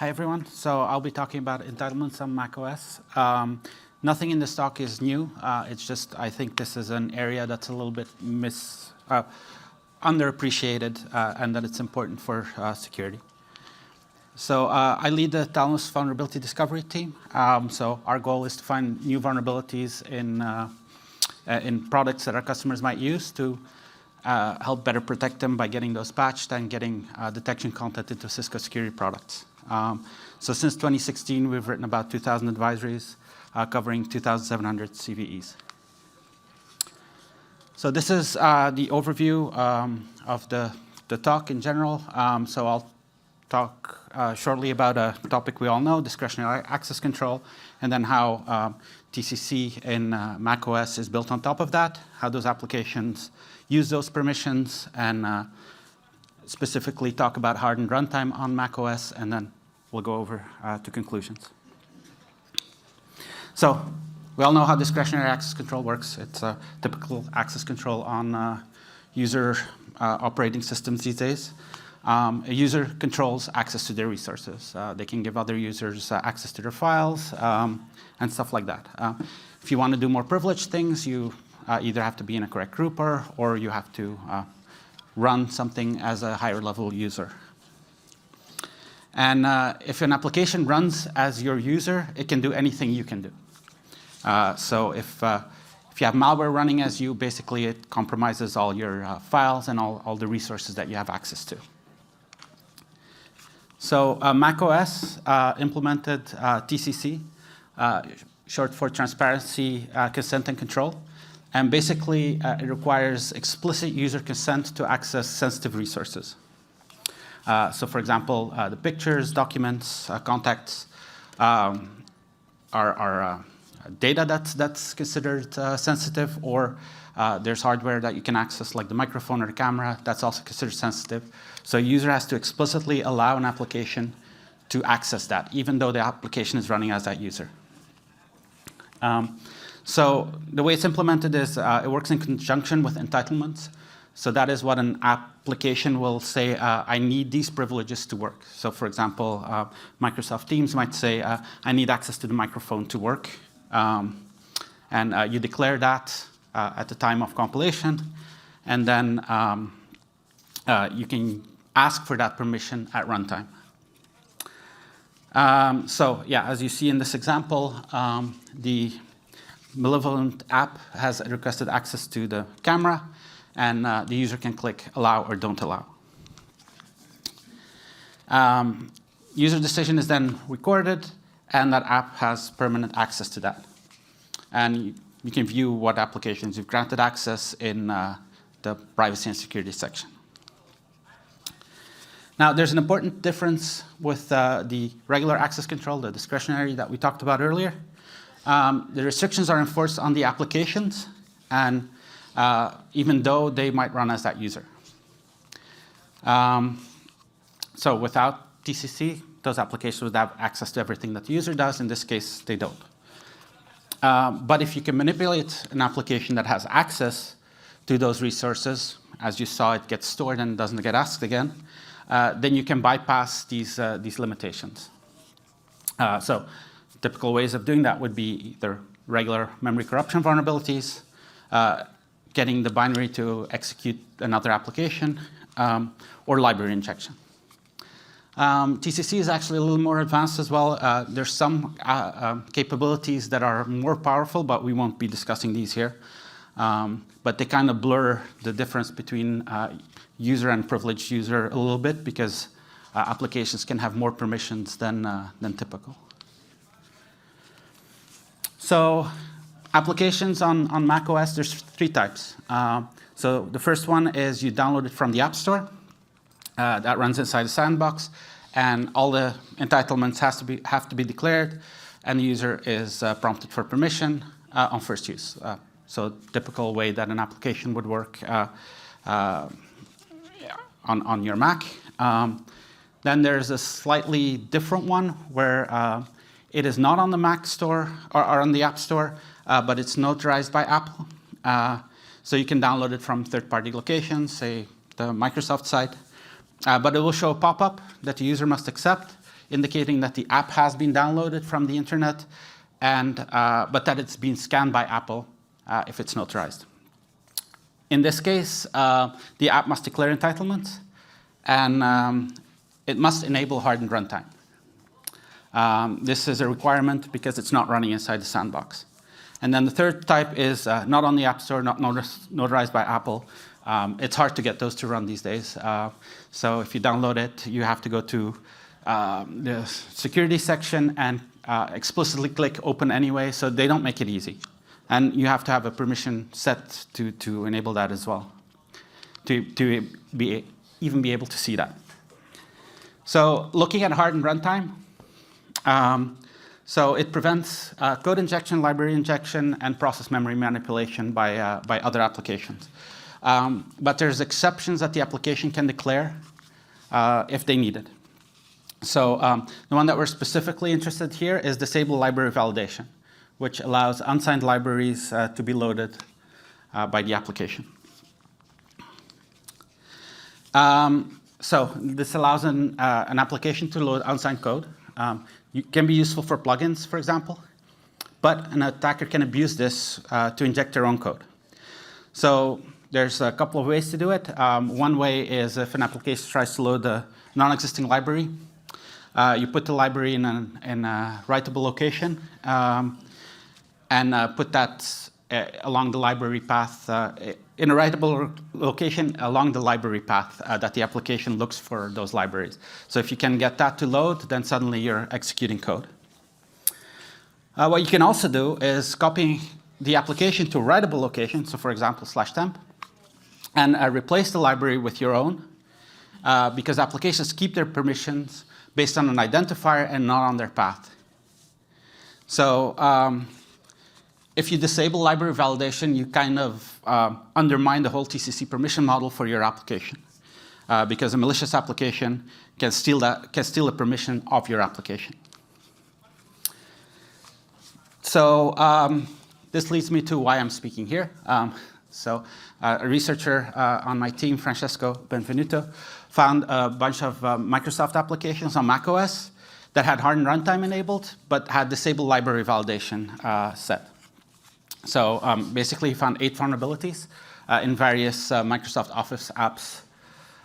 Hi, everyone. So I'll be talking about entitlements on macOS. Nothing in this talk is new. It's just I think this is an area that's a little bit underappreciated and that it's important for security. So I lead the Talos vulnerability discovery team. So our goal is to find new vulnerabilities in products that our customers might use to help better protect them by getting those patched and getting detection content into Cisco security products. So since 2016, we've written about 2,000 advisories covering 2,700 CVEs. So this is the overview of the talk in general. So I'll talk shortly about a topic we all know, discretionary access control, and then how TCC in macOS is built on top of that, how those applications use those permissions, and specifically talk about hardened runtime on macOS, and then we'll go over to conclusions. So we all know how discretionary access control works. It's a typical access control on user operating systems these days. A user controls access to their resources. They can give other users access to their files and stuff like that. If you want to do more privileged things, you either have to be in a correct grouper or you have to run something as a higher level user. And if an application runs as your user, it can do anything you can do. So if you have malware running as you, basically it compromises all your files and all the resources that you have access to. So macOS implemented TCC, short for Transparency, Consent, and Control. And basically, it requires explicit user consent to access sensitive resources. So for example, the pictures, documents, contacts are data that's considered sensitive, or there's hardware that you can access, like the microphone or the camera, that's also considered sensitive. So a user has to explicitly allow an application to access that, even though the application is running as that user. So the way it's implemented is it works in conjunction with entitlements. So that is what an application will say, I need these privileges to work. So for example, Microsoft Teams might say, I need access to the microphone to work. And you declare that at the time of compilation. And then you can ask for that permission at runtime. So yeah, as you see in this example, the malevolent app has requested access to the camera, and the user can click allow or don't allow. User decision is then recorded, and that app has permanent access to that. And you can view what applications you've granted access in the privacy and security section. Now, there's an important difference with the regular access control, the discretionary that we talked about earlier. The restrictions are enforced on the applications, and even though they might run as that user. So without TCC, those applications would have access to everything that the user does. In this case, they don't. But if you can manipulate an application that has access to those resources, as you saw, it gets stored and doesn't get asked again, then you can bypass these limitations. So typical ways of doing that would be either regular memory corruption vulnerabilities, getting the binary to execute another application, or library injection. TCC is actually a little more advanced as well. There's some capabilities that are more powerful, but we won't be discussing these here. But they kind of blur the difference between user and privileged user a little bit, because applications can have more permissions than typical. So applications on macOS, there's 3 types. So the first one is you download it from the App Store. That runs inside a sandbox, and all the entitlements have to be declared, and the user is prompted for permission on first use. So typical way that an application would work on your Mac. Then there's a slightly different one where it is not on the Mac Store or on the App Store, but it's notarized by Apple. So you can download it from third-party locations, say the Microsoft site. But it will show a pop-up that the user must accept indicating that the app has been downloaded from the internet, but that it's been scanned by Apple if it's notarized. In this case, the app must declare entitlements, and it must enable hardened runtime. This is a requirement because it's not running inside the sandbox. And then the third type is not on the App Store, not notarized by Apple. It's hard to get those to run these days. So if you download it, you have to go to the security section and explicitly click open anyway, so they don't make it easy. And you have to have a permission set to enable that as well, to even be able to see that. So looking at hardened runtime, so it prevents code injection, library injection, and process memory manipulation by other applications. But there's exceptions that the application can declare if they need it. So the one that we're specifically interested here is disable library validation, which allows unsigned libraries to be loaded by the application. So this allows an application to load unsigned code. It can be useful for plugins, for example, but an attacker can abuse this to inject their own code. So there's a couple of ways to do it. One way is if an application tries to load a non-existing library, you put the library in a writable location and put that along the library path, in a writable location along the library path that the application looks for those libraries. So if you can get that to load, then suddenly you're executing code. What you can also do is copy the application to a writable location, so for example, /temp, and replace the library with your own, because applications keep their permissions based on an identifier and not on their path. So if you disable library validation, you kind of undermine the whole TCC permission model for your application, because a malicious application can steal a permission of your application. So this leads me to why I'm speaking here. So a researcher on my team, Francesco Benvenuto, found a bunch of Microsoft applications on macOS that had hardened runtime enabled, but had disabled library validation set. So basically, he found 8 vulnerabilities in various Microsoft Office apps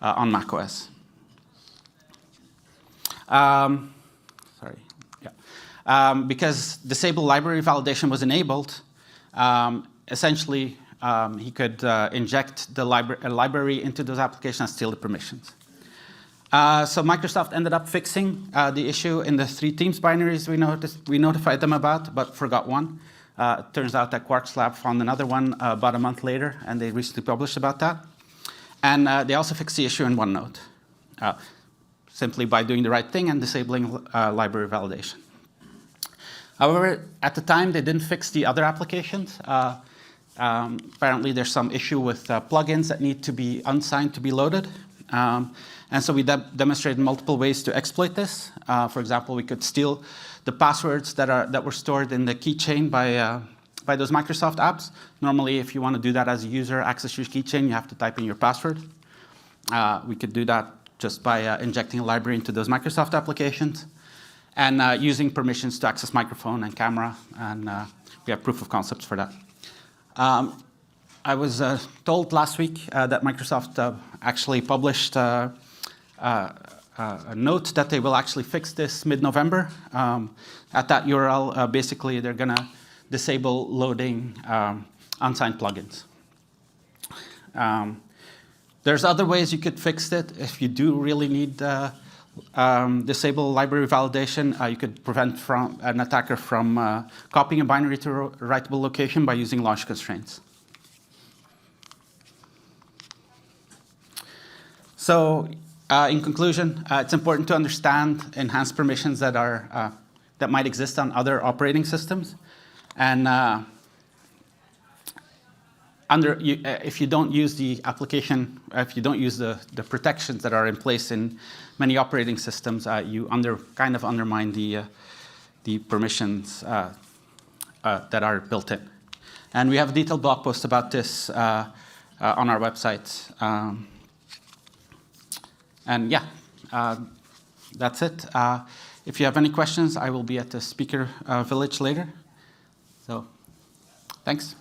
on macOS. Because disabled library validation was enabled, essentially, he could inject a library into those applications and steal the permissions. So Microsoft ended up fixing the issue in the 3 Teams binaries we notified them about, but forgot one. It turns out that Quark's lab found another one about a month later, and they recently published about that. And they also fixed the issue in OneNote, simply by doing the right thing and disabling library validation. However, at the time, they didn't fix the other applications. Apparently, there's some issue with plugins that need to be unsigned to be loaded. And so we demonstrated multiple ways to exploit this. For example, we could steal the passwords that were stored in the keychain by those Microsoft apps. Normally, if you want to do that as a user, access your keychain, you have to type in your password. We could do that just by injecting a library into those Microsoft applications and using permissions to access microphone and camera. And we have proof of concepts for that. I was told last week that Microsoft actually published a note that they will actually fix this mid-November. At that URL, basically, they're going to disable loading unsigned plugins. There's other ways you could fix it. If you do really need disable library validation, you could prevent an attacker from copying a binary to a writable location by using launch constraints. So in conclusion, it's important to understand enhanced permissions that might exist on other operating systems. And if you don't use the application, if you don't use the protections that are in place in many operating systems, you kind of undermine the permissions that are built in. And we have a detailed blog post about this on our website. And yeah, that's it. If you have any questions, I will be at the speaker village later. So, thanks.